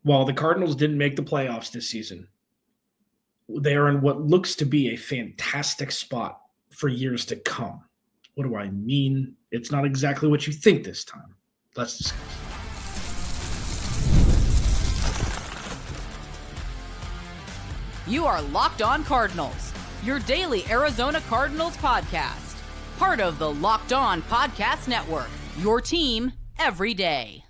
While the Cardinals didn't make the playoffs this season, they are in what looks to be a fantastic spot for years to come. What do I mean? It's not exactly what you think this time. Let's discuss. You are Locked On Cardinals, your daily Arizona Cardinals podcast. Part of the Locked On Podcast Network, your team every day.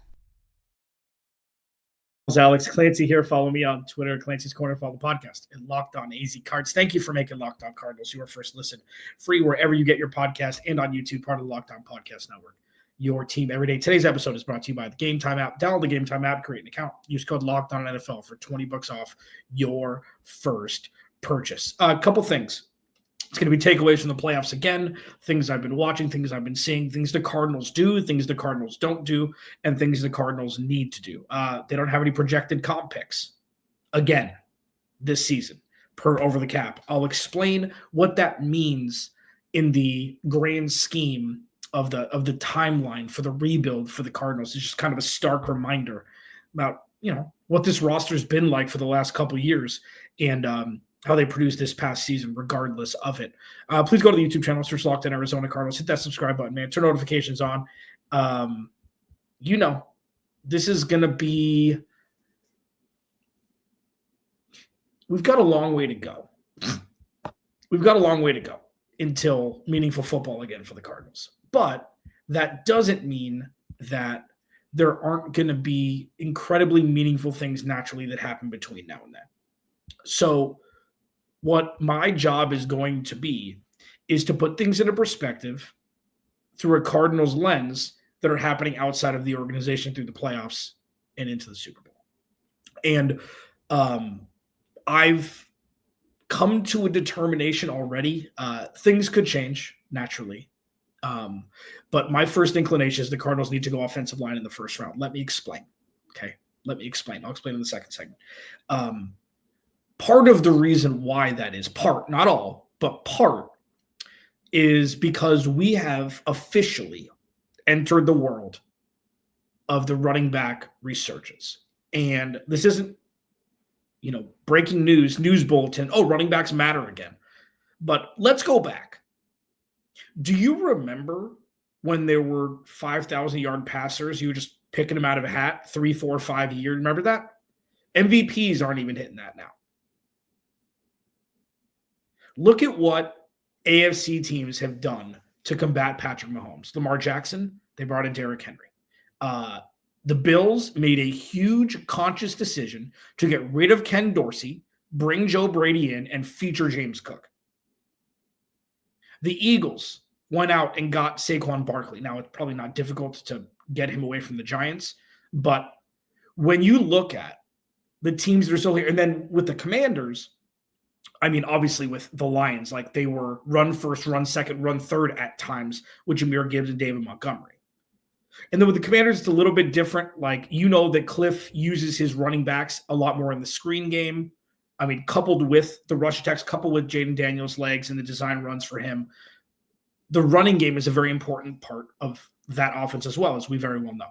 Alex Clancy here. Follow me on Twitter, Clancy's Corner. Follow the podcast and Locked On AZ Cards. Thank you for making Locked On Cardinals your first listen, free wherever you get your podcast and on YouTube, part of the Locked On Podcast Network, your team every day. Today's episode is brought to you by the Game Time app. Download the Game Time app, create an account, use code Locked On NFL for $20 off your first purchase. A couple things. It's going to be takeaways from the playoffs again, things I've been watching, things I've been seeing, things the Cardinals do, things the Cardinals don't do, and things the Cardinals need to do. They don't have any projected comp picks again this season per over the cap. I'll explain what that means in the grand scheme of the timeline for the rebuild for the Cardinals. It's just kind of a stark reminder about, what this roster's been like for the last couple of years and how they produced this past season regardless of it. Please go to the YouTube channel, search Locked On Arizona Cardinals, hit that subscribe button, man. Turn notifications on. This is going to be – we've got a long way to go. We've got a long way to go until meaningful football again for the Cardinals. But that doesn't mean that there aren't going to be incredibly meaningful things naturally that happen between now and then. So what my job is going to be is to put things into perspective through a Cardinals lens that are happening outside of the organization through the playoffs and into the Super Bowl. And I've come to a determination already. Things could change naturally. But my first inclination is the Cardinals need to go offensive line in the first round. Let me explain. Okay. Let me explain. I'll explain in the second segment. Part of the reason why that is, not all, but part, is because we have officially entered the world of the running back resurgence. And this isn't, breaking news bulletin, running backs matter again. But let's go back. Do you remember when there were 5,000-yard passers? You were just picking them out of a hat 3, 4, 5 a year. Remember that? MVPs aren't even hitting that now. Look at what AFC teams have done to combat Patrick Mahomes. Lamar Jackson, they brought in Derrick Henry. The Bills made a huge conscious decision to get rid of Ken Dorsey, bring Joe Brady in, and feature James Cook. The Eagles went out and got Saquon Barkley. Now, it's probably not difficult to get him away from the Giants, but when you look at the teams that are still here, and then with the Commanders, obviously with the Lions, like they were run first, run second, run third at times with Jahmyr Gibbs and David Montgomery. And then with the Commanders, it's a little bit different. Like, that Cliff uses his running backs a lot more in the screen game. Coupled with the rush attacks, coupled with Jaden Daniels' legs and the design runs for him, the running game is a very important part of that offense as well, as we very well know.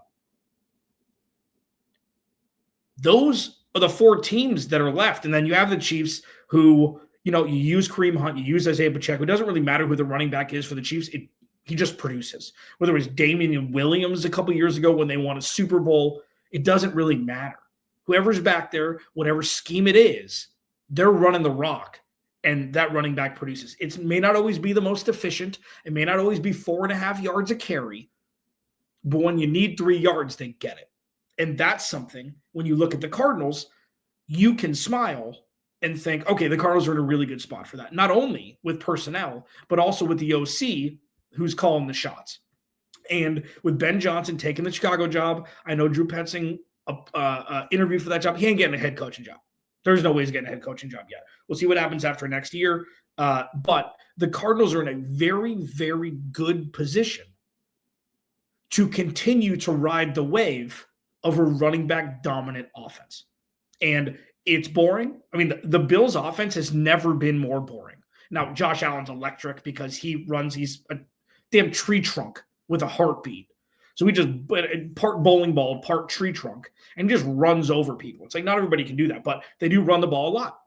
Those are the 4 teams that are left. And then you have the Chiefs who, you use Kareem Hunt, you use Isaiah Pacheco. It doesn't really matter who the running back is for the Chiefs. He just produces. Whether it was Damian Williams a couple years ago when they won a Super Bowl, it doesn't really matter. Whoever's back there, whatever scheme it is, they're running the rock, and that running back produces. It may not always be the most efficient. It may not always be 4.5 yards a carry, but when you need 3 yards, they get it. And that's something, when you look at the Cardinals, you can smile and think, okay, the Cardinals are in a really good spot for that. Not only with personnel, but also with the OC who's calling the shots. And with Ben Johnson taking the Chicago job, I know Drew Petzing interviewed for that job. He ain't getting a head coaching job. There's no way he's getting a head coaching job yet. We'll see what happens after next year. But the Cardinals are in a very, very good position to continue to ride the wave of a running back dominant offense. And it's boring. The Bills offense has never been more boring. Now, Josh Allen's electric because he's a damn tree trunk with a heartbeat. So he just part bowling ball, part tree trunk, and just runs over people. It's like not everybody can do that, but they do run the ball a lot.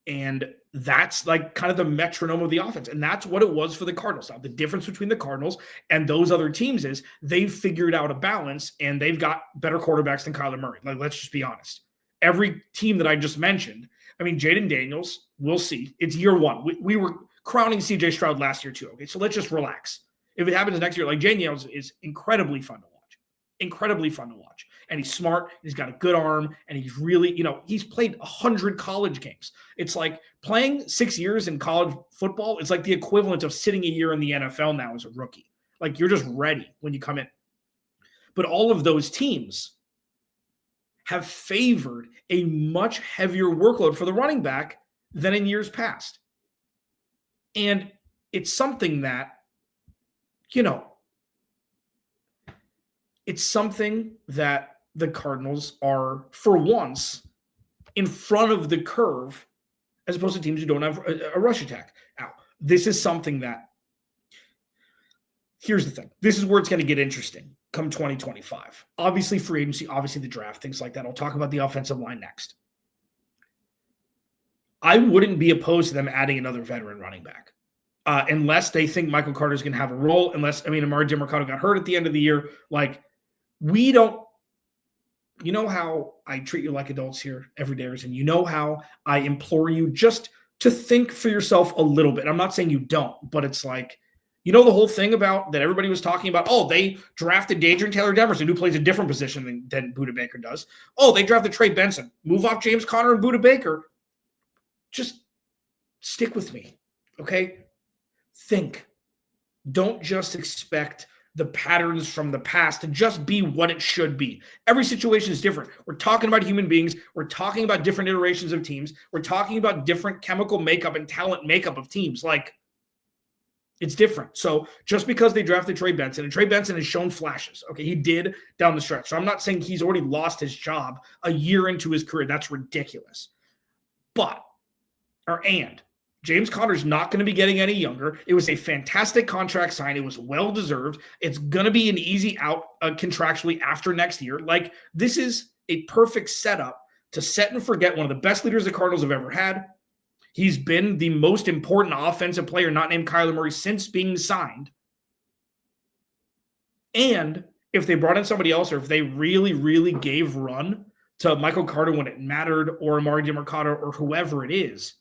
And that's like kind of the metronome of the offense. And that's what it was for the Cardinals. Now, the difference between the Cardinals and those other teams is they've figured out a balance and they've got better quarterbacks than Kyler Murray. Like, let's just be honest. Every team that I just mentioned, I mean, Jaden Daniels, we'll see. It's year one. We were crowning CJ Stroud last year too. Okay, so let's just relax. If it happens next year, like Jaden Daniels is incredibly fun to watch. Incredibly fun to watch. And he's smart. He's got a good arm. And he's really, he's played 100 college games. It's like playing 6 years in college football. It's like the equivalent of sitting a year in the NFL now as a rookie. Like you're just ready when you come in. But all of those teams have favored a much heavier workload for the running back than in years past. And it's something that, it's something that the Cardinals are, for once, in front of the curve, as opposed to teams who don't have a rush attack. Now, this is something that, here's the thing. This is where it's going to get interesting come 2025. Obviously, free agency, obviously the draft, things like that. I'll talk about the offensive line next. I wouldn't be opposed to them adding another veteran running back. Unless they think Michael Carter's going to have a role, Amari DiMercato got hurt at the end of the year. Like, we don't, you know how I treat you like adults here every day, and you know how I implore you just to think for yourself a little bit. I'm not saying you don't, but it's like, the whole thing about that everybody was talking about, they drafted Adrian Taylor-Demerson, who plays a different position than Budda Baker does. They drafted Trey Benson. Move off James Conner and Budda Baker. Just stick with me, okay? Think. Don't just expect the patterns from the past to just be what it should be. Every situation is different. We're talking about human beings. We're talking about different iterations of teams. We're talking about different chemical makeup and talent makeup of teams. Like, it's different. So just because they drafted Trey Benson, and Trey Benson has shown flashes, okay, he did down the stretch. So I'm not saying he's already lost his job a year into his career. That's ridiculous. And James Conner's not going to be getting any younger. It was a fantastic contract sign. It was well-deserved. It's going to be an easy out contractually after next year. Like, this is a perfect setup to set and forget one of the best leaders the Cardinals have ever had. He's been the most important offensive player not named Kyler Murray since being signed. And if they brought in somebody else, or if they really, really gave run to Michael Carter when it mattered, or Amari DiMercato, or whoever it is,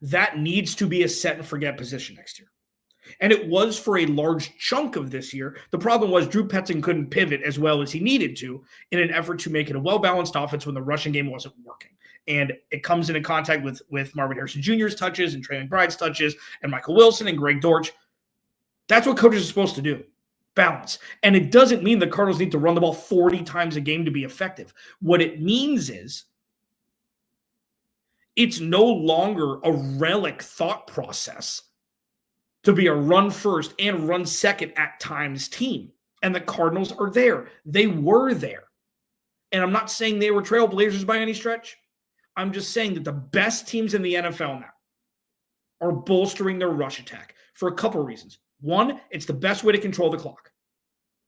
that needs to be a set and forget position next year. And it was for a large chunk of this year. The problem was Drew Petzing couldn't pivot as well as he needed to in an effort to make it a well-balanced offense when the rushing game wasn't working. And it comes into contact with Marvin Harrison Jr.'s touches and Trey McBride's touches and Michael Wilson and Greg Dortch. That's what coaches are supposed to do. Balance. And it doesn't mean the Cardinals need to run the ball 40 times a game to be effective. What it means is it's no longer a relic thought process to be a run first and run second at times team. And the Cardinals are there. They were there. And I'm not saying they were trailblazers by any stretch. I'm just saying that the best teams in the NFL now are bolstering their rush attack for a couple of reasons. One, it's the best way to control the clock.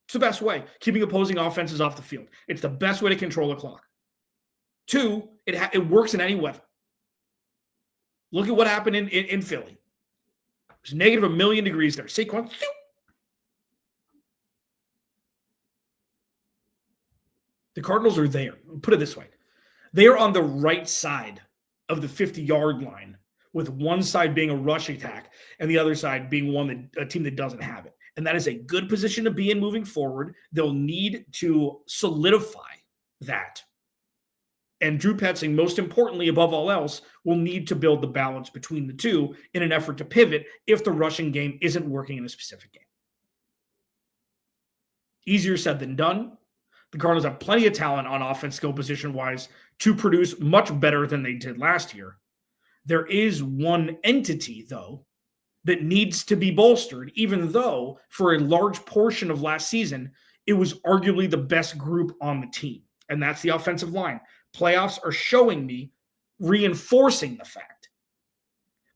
It's the best way, keeping opposing offenses off the field. It's the best way to control the clock. Two, it works in any weather. Look at what happened in Philly. It was negative 1,000,000 degrees there. Saquon, the Cardinals are there. Put it this way. They are on the right side of the 50-yard line, with one side being a rush attack and the other side being a team that doesn't have it. And that is a good position to be in moving forward. They'll need to solidify that. And Drew Petzing, most importantly, above all else, will need to build the balance between the two in an effort to pivot if the rushing game isn't working in a specific game. Easier said than done. The Cardinals have plenty of talent on offense, skill position-wise, to produce much better than they did last year. There is one entity, though, that needs to be bolstered, even though for a large portion of last season, it was arguably the best group on the team, and that's the offensive line. Playoffs are showing me, reinforcing the fact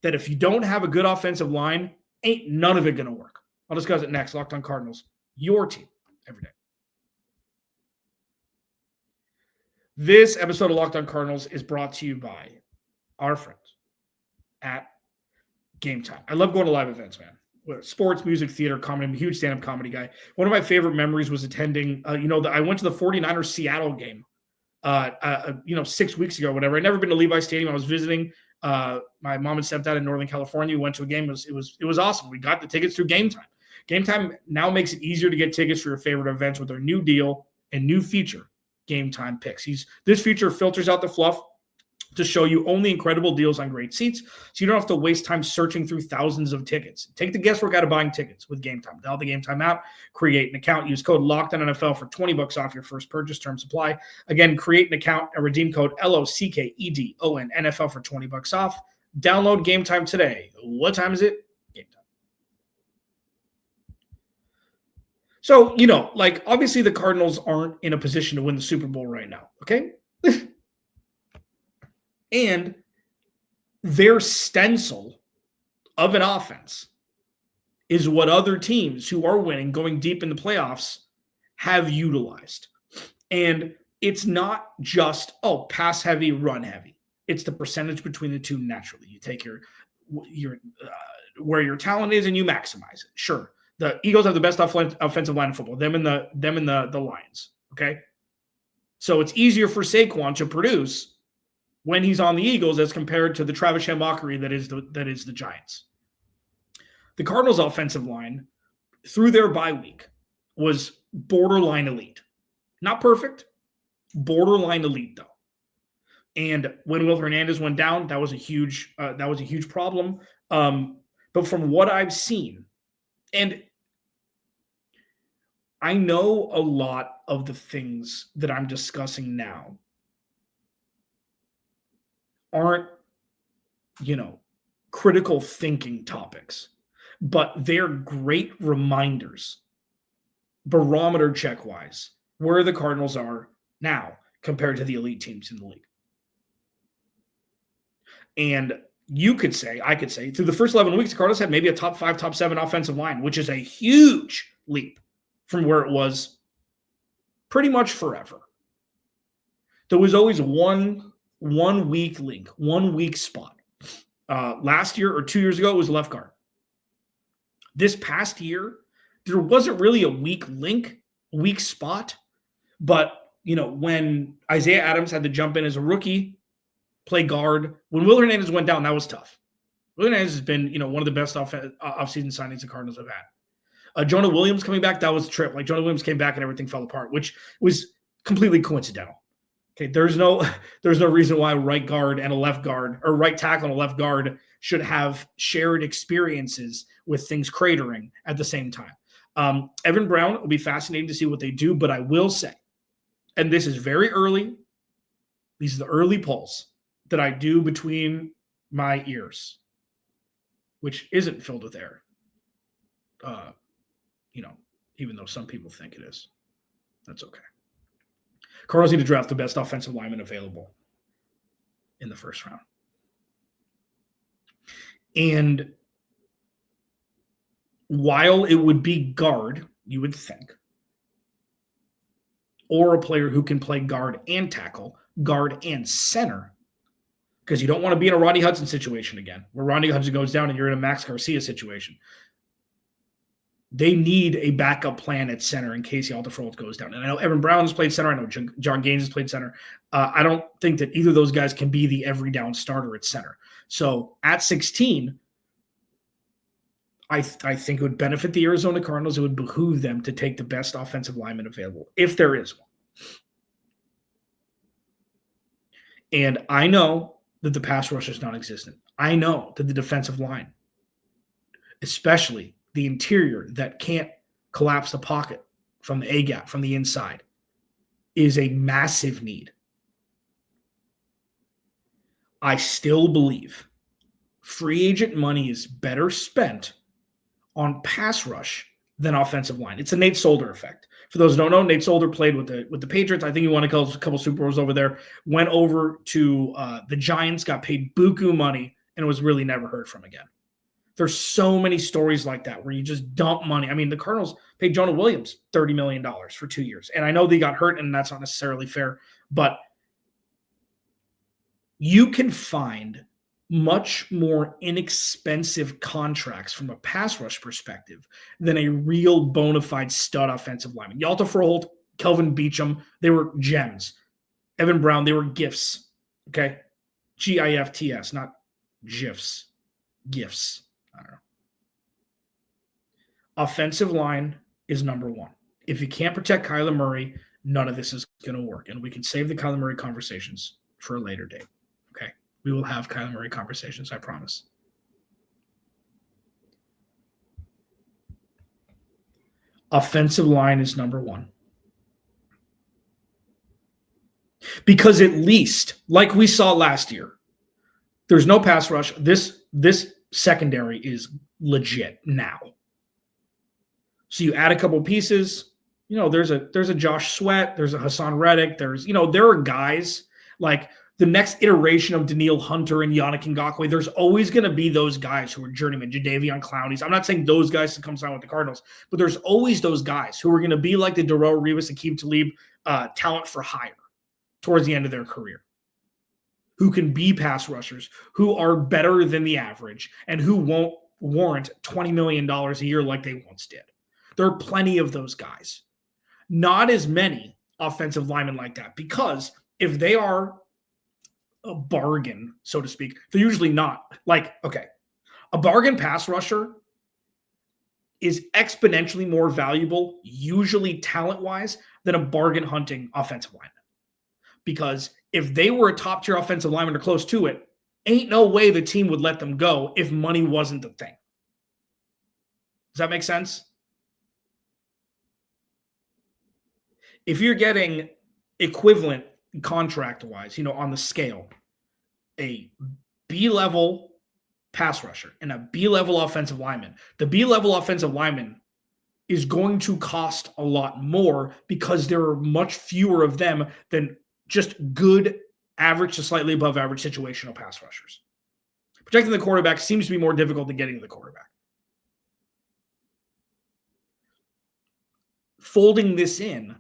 that if you don't have a good offensive line, ain't none of it going to work. I'll discuss it next. Locked On Cardinals, your team every day. This episode of Locked On Cardinals is brought to you by our friends at Game Time. I love going to live events, man. Sports, music, theater, comedy. I'm a huge stand-up comedy guy. One of my favorite memories was attending, I went to the 49ers Seattle game, 6 weeks ago, whatever. I'd never been to Levi Stadium. I was visiting my mom and stepdad in Northern California. We went to a game. It was awesome. We got the tickets through Game Time. Game Time now makes it easier to get tickets for your favorite events with their new deal and new feature, Game Time Picks. This feature filters out the fluff to show you only incredible deals on great seats, so you don't have to waste time searching through thousands of tickets. Take the guesswork out of buying tickets with Game Time. Download the Game Time app, create an account, use code LOCKEDONNFL for $20 off your first purchase. Terms apply. Again, create an account and redeem code LOCKEDON NFL for $20 off. Download Game Time today. What time is it? Game Time. So, obviously the Cardinals aren't in a position to win the Super Bowl right now, okay? And their stencil of an offense is what other teams who are winning, going deep in the playoffs, have utilized. And it's not just, pass heavy, run heavy. It's the percentage between the two naturally. You take your where your talent is and you maximize it. Sure. The Eagles have the best offensive line in football, them and the Lions, okay? So it's easier for Saquon to produce when he's on the Eagles as compared to the Travis mockery that is the Giants. The Cardinals' offensive line, through their bye week, was borderline elite. Not perfect, borderline elite though. And when Will Hernandez went down, that was a huge problem. But from what I've seen, and I know a lot of the things that I'm discussing now aren't, critical thinking topics, but they're great reminders, barometer check-wise, where the Cardinals are now compared to the elite teams in the league. And I could say, through the first 11 weeks, the Cardinals had maybe a top 5, top 7 offensive line, which is a huge leap from where it was pretty much forever. There was always one weak link, one weak spot. Last year or 2 years ago, it was left guard. This past year, there wasn't really a weak link, weak spot. But, when Isaiah Adams had to jump in as a rookie, play guard, when Will Hernandez went down, that was tough. Will Hernandez has been, one of the best offseason signings the Cardinals have had. Jonah Williams coming back, that was a trip. Jonah Williams came back and everything fell apart, which was completely coincidental. Okay, there's no reason why right guard and a left guard, or right tackle and a left guard, should have shared experiences with things cratering at the same time. Evan Brown, it will be fascinating to see what they do, but I will say, and this is very early, these are the early polls that I do between my ears, which isn't filled with air, even though some people think it is. That's okay. Cardinals need to draft the best offensive lineman available in the first round. And while it would be guard, you would think, or a player who can play guard and tackle, guard and center, because you don't want to be in a Rodney Hudson situation again, where Rodney Hudson goes down and you're in a Max Garcia situation. They need a backup plan at center in case Altafrold goes down. And I know Evan Brown has played center. I know John Gaines has played center. I don't think that either of those guys can be the every down starter at center. So at 16, I think it would benefit the Arizona Cardinals. It would behoove them to take the best offensive lineman available, if there is one. And I know that the pass rush is non-existent. I know that the defensive line, especially the interior that can't collapse the pocket from the A-gap, from the inside, is a massive need. I still believe free agent money is better spent on pass rush than offensive line. It's a Nate Solder effect. For those who don't know, Nate Solder played with the Patriots. I think he won a couple Super Bowls over there, went over to the Giants, got paid buku money, and was really never heard from again. There's so many stories like that where you just dump money. I mean, the Cardinals paid Jonah Williams $30 million for 2 years. And I know they got hurt, and that's not necessarily fair, but you can find much more inexpensive contracts from a pass rush perspective than a real bona fide stud offensive lineman. Yalta Froholt, Kelvin Beachum, they were gems. Evan Brown, they were gifts. Okay? GIFTS, not GIFs. Gifts. I don't know. Offensive line is number one. If you can't protect Kyler Murray, none of this is going to work. And we can save the Kyler Murray conversations for a later date. Okay? We will have Kyler Murray conversations, I promise. Offensive line is number one. Because at least, like we saw last year, there's no pass rush. This secondary is legit now. So you add a couple pieces. There's a Josh Sweat. There's a Hassan Reddick. There are guys like the next iteration of Daniil Hunter and Yannick Ngakoue. There's always going to be those guys who are journeyman, Jadeveon Clowney's. I'm not saying those guys to come sign with the Cardinals, but there's always those guys who are going to be like the Darrelle Revis, Akeem Talib talent for hire towards the end of their career, who can be pass rushers, who are better than the average, and who won't warrant $20 million a year like they once did. There are plenty of those guys. Not as many offensive linemen like that, because if they are a bargain, so to speak, they're usually not. Like, okay, a bargain pass rusher is exponentially more valuable, usually talent-wise, than a bargain hunting offensive lineman. Because if they were a top-tier offensive lineman or close to it, ain't no way the team would let them go if money wasn't the thing. Does that make sense? If you're getting equivalent contract-wise, on the scale, a B-level pass rusher and a B-level offensive lineman, the B-level offensive lineman is going to cost a lot more because there are much fewer of them than just good, average to slightly above average situational pass rushers. Protecting the quarterback seems to be more difficult than getting to the quarterback. Folding this in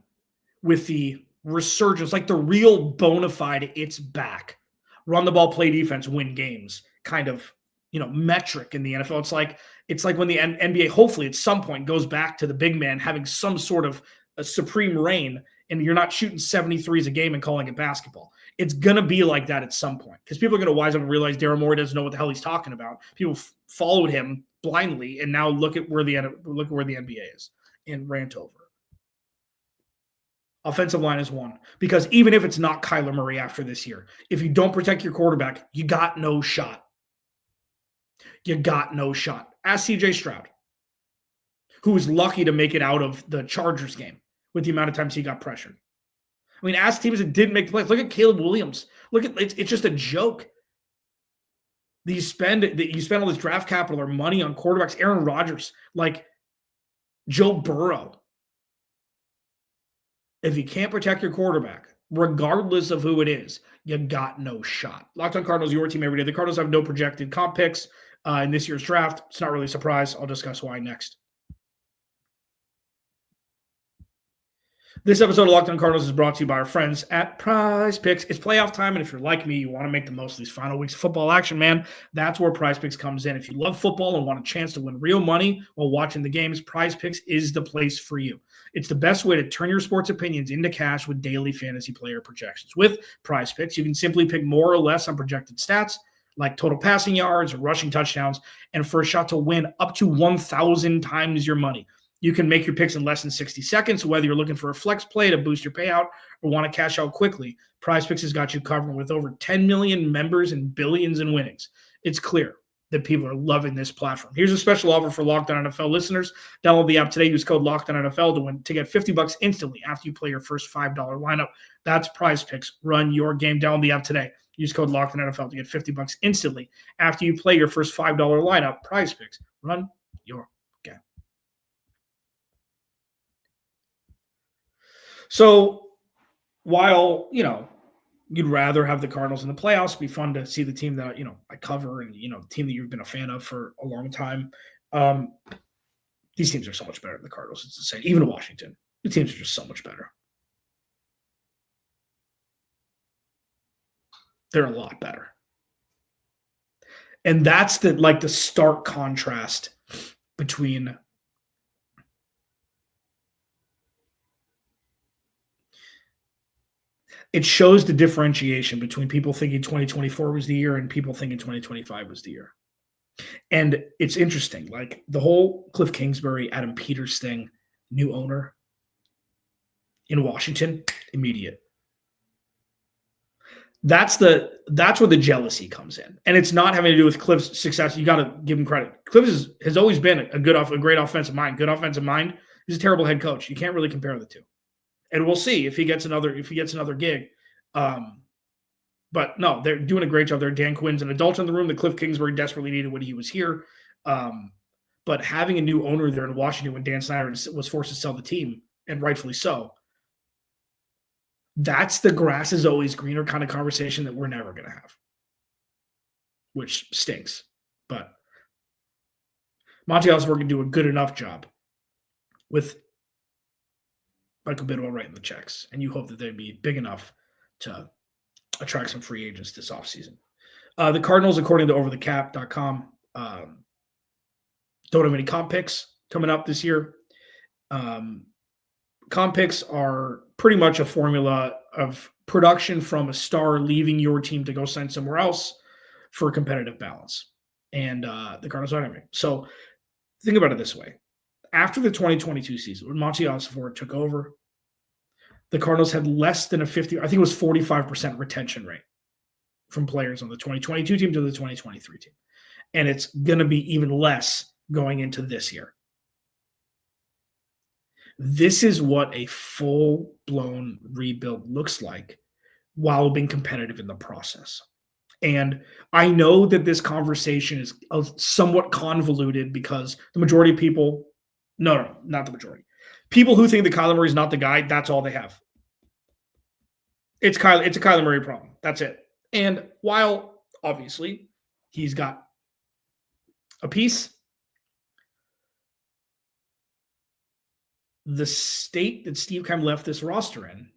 with the resurgence, like the real bona fide, it's back, run the ball, play defense, win games kind of, metric in the NFL. It's like when the NBA hopefully at some point goes back to the big man having some sort of a supreme reign, and you're not shooting 73s a game and calling it basketball. It's going to be like that at some point, because people are going to wise up and realize Daryl Morey doesn't know what the hell he's talking about. People followed him blindly, and now look at where the NBA is and rant over. Offensive line is one, because even if it's not Kyler Murray after this year, if you don't protect your quarterback, you got no shot. You got no shot. Ask CJ Stroud, who was lucky to make it out of the Chargers game with the amount of times he got pressured. I mean, ask teams that didn't make the plays. Look at Caleb Williams. It's just a joke that you spend all this draft capital or money on quarterbacks. Aaron Rodgers, like Joe Burrow. If you can't protect your quarterback, regardless of who it is, you got no shot. Locked on Cardinals, your team every day. The Cardinals have no projected comp picks in this year's draft. It's not really a surprise. I'll discuss why next. This episode of Locked on Cardinals is brought to you by our friends at Prize Picks. It's playoff time, and if you're like me, you want to make the most of these final weeks of football action, man, that's where Prize Picks comes in. If you love football and want a chance to win real money while watching the games, Prize Picks is the place for you. It's the best way to turn your sports opinions into cash with daily fantasy player projections. With Prize Picks, you can simply pick more or less on projected stats like total passing yards or rushing touchdowns, and for a shot to win up to 1,000 times your money. You can make your picks in less than 60 seconds. So whether you're looking for a flex play to boost your payout or want to cash out quickly, Prize Picks has got you covered. With over 10 million members and billions in winnings, it's clear that people are loving this platform. Here's a special offer for Locked On NFL listeners. Download the app today. Use code Locked On NFL to get $50 instantly after you play your first $5 lineup. That's Prize Picks. Run your game. Download the app today. Use code Locked On NFL to get $50 instantly after you play your first $5 lineup. Prize Picks. Run your game. So while, you'd rather have the Cardinals in the playoffs. It'd be fun to see the team that, I cover and, the team that you've been a fan of for a long time. These teams are so much better than the Cardinals. It's insane. Even Washington, the teams are just so much better. They're a lot better. And that's the stark contrast between it shows the differentiation between people thinking 2024 was the year and people thinking 2025 was the year. And it's interesting, like the whole Cliff Kingsbury, Adam Peters thing, new owner in Washington, immediate. That's where the jealousy comes in. And it's not having to do with Cliff's success. You got to give him credit. Cliff has always been a great offensive mind. Good offensive mind. He's a terrible head coach. You can't really compare the two. And we'll see if he gets another gig. But no, they're doing a great job there. Dan Quinn's an adult in the room that Cliff Kingsbury desperately needed when he was here. But having a new owner there in Washington when Dan Snyder was forced to sell the team, and rightfully so, that's the grass is always greener kind of conversation that we're never going to have, which stinks. But Monty Osborne can do a good enough job with Michael Bidwell writing the checks, and you hope that they'd be big enough to attract some free agents this offseason. The Cardinals, according to overthecap.com, don't have any comp picks coming up this year. Comp picks are pretty much a formula of production from a star leaving your team to go sign somewhere else for competitive balance. And the Cardinals aren't having. So think about it this way. After the 2022 season, when Monty Osborne took over, the Cardinals had less than I think it was 45% retention rate from players on the 2022 team to the 2023 team. And it's going to be even less going into this year. This is what a full-blown rebuild looks like while being competitive in the process. And I know that this conversation is somewhat convoluted because the majority of people, no, not the majority. People who think that Kyler Murray is not the guy, that's all they have. It's a Kyler Murray problem. That's it. And while obviously he's got a piece, the state that Steve Keim left this roster in,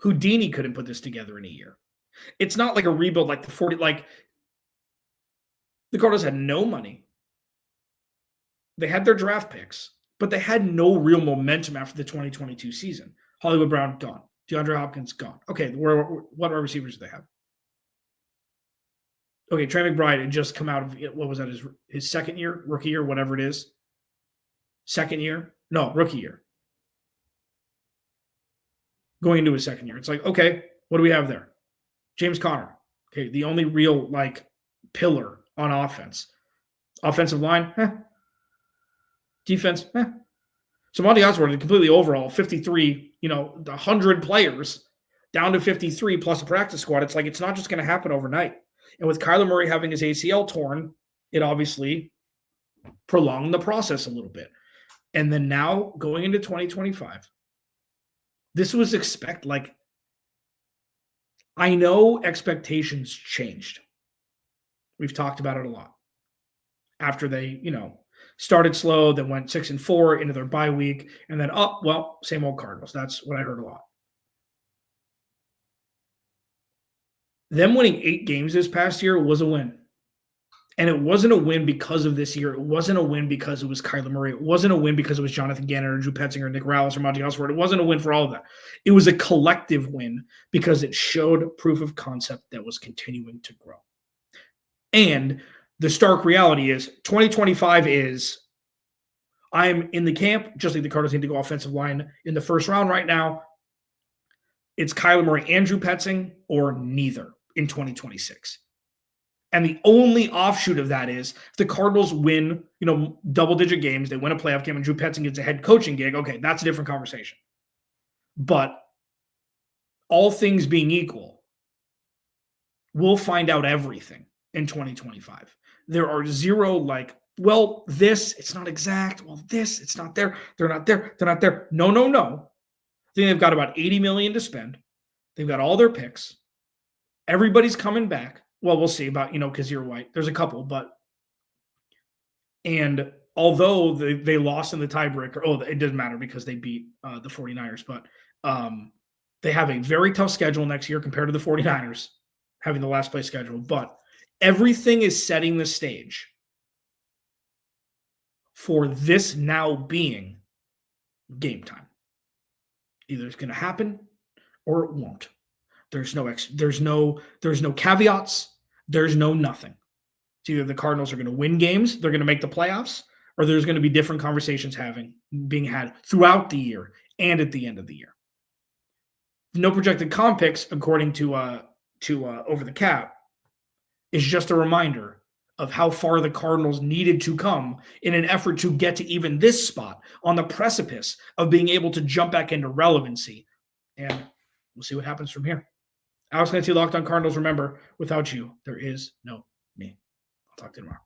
Houdini couldn't put this together in a year. It's not like a rebuild like the Cardinals had no money. They had their draft picks, but they had no real momentum after the 2022 season. Hollywood Brown, gone. DeAndre Hopkins, gone. Okay, what receivers do they have? Okay, Trey McBride had just come out of, what was that, his second year, rookie year, whatever it is. Second year? No, rookie year. Going into his second year. It's like, okay, what do we have there? James Conner. Okay, the only real, pillar on offense. Offensive line, Defense, So Monty Osborne did completely overall 53, 100 players down to 53 plus a practice squad. It's like, it's not just going to happen overnight. And with Kyler Murray having his ACL torn, it obviously prolonged the process a little bit. And then now going into 2025, this was I know expectations changed. We've talked about it a lot. After they, started slow, then went 6-4 into their bye week, and then, same old Cardinals. That's what I heard a lot. Them winning 8 games this past year was a win. And it wasn't a win because of this year. It wasn't a win because it was Kyler Murray. It wasn't a win because it was Jonathan Gannon or Drew Petzing or Nick Rallis or Monty Osborne. It wasn't a win for all of that. It was a collective win because it showed proof of concept that was continuing to grow. And the stark reality is 2025 is I'm in the camp, just like the Cardinals need to go offensive line in the first round right now. It's Kyler Murray and Drew Petzing or neither in 2026. And the only offshoot of that is if the Cardinals win, double-digit games, they win a playoff game, and Drew Petzing gets a head coaching gig, okay, that's a different conversation. But all things being equal, we'll find out everything in 2025. There are zero this, it's not exact. Well, this, it's not there. They're not there. They're not there. No. I think they've got about $80 million to spend. They've got all their picks. Everybody's coming back. Well, we'll see about, because you're white. There's a couple, and although they lost in the tiebreaker, it doesn't matter because they beat the 49ers, but they have a very tough schedule next year compared to the 49ers having the last place schedule. But everything is setting the stage for this now being game time. Either it's going to happen or it won't. There's no caveats. There's no nothing. It's either the Cardinals are going to win games, they're going to make the playoffs, or there's going to be different conversations being had throughout the year and at the end of the year. No projected comp picks, according to Over the Cap, is just a reminder of how far the Cardinals needed to come in an effort to get to even this spot on the precipice of being able to jump back into relevancy. And we'll see what happens from here. Alex Nancy, Locked On Cardinals. Remember, without you, there is no me. I'll talk to you tomorrow.